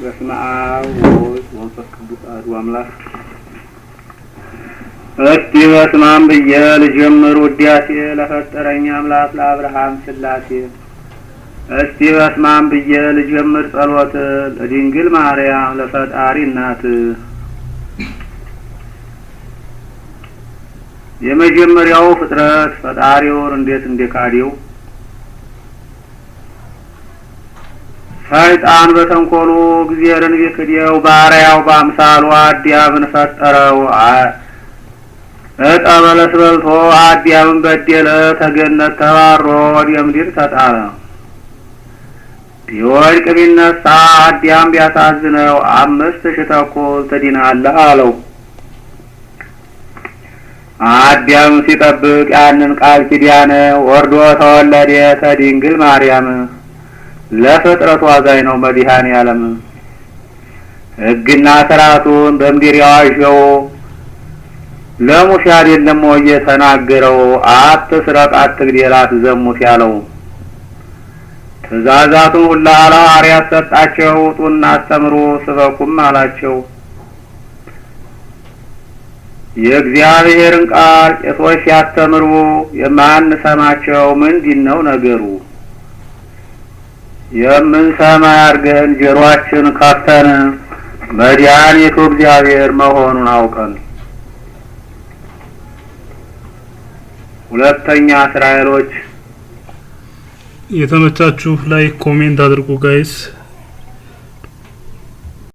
በስመ አብ ወወልድ ወመንፈስ ቅዱስ አሐዱ አምላክ። እስቲ በስመ አብ ብዬ ልጀምር ውዳሴ ለፈጠረኝ አምላክ ለአብርሃም ሥላሴ። እስቲ በስመ አብ ብዬ ልጀምር ጸሎት ለድንግል ማርያም ለፈጣሪ እናት። የመጀመሪያው ፍጥረት ፈጣሪውን እንዴት እንደካደው ሰይጣን በተንኮሉ እግዚአብሔርን ቢክደው ባሪያው በአምሳሉ አዳምን ፈጠረው። ዕፀ በለስ በልቶ አዳምን በደለ፣ ተገነት ተባሮ ወደ ምድር ተጣለ። ቢወድቅ ቢነሳ አዳም ቢያሳዝነው 5000 ተኩል ትድናለህ አለው። አዳም ሲጠብቅ ያንን ቃል ኪዳን ወርዶ ተወለደ ከድንግል ማርያም። ለፍጥረቱ አዛኝ ነው መድኃኔዓለም። ሕግና ሥርዓቱን በምድር ያዋዠው ለሙሴ አይደለም ወይ የተናገረው? አትስረቅ፣ አትግደል፣ አትዘሙት ያለው። ትእዛዛቱን ሁሉ ለሐዋርያት ሰጣቸው። ውጡና አስተምሩ ስበኩም አላቸው። የእግዚአብሔርን ቃል ቄሶች ሲያስተምሩ የማንሰማቸው ምንድን ነው ነገሩ? የምንሰማ ያርገን ጆሮአችን ከፍተን መድኃኒቱ እግዚአብሔር መሆኑን አውቀን። ሁለተኛ እስራኤሎች። የተመቻችሁ ላይክ ኮሜንት አድርጉ ጋይስ።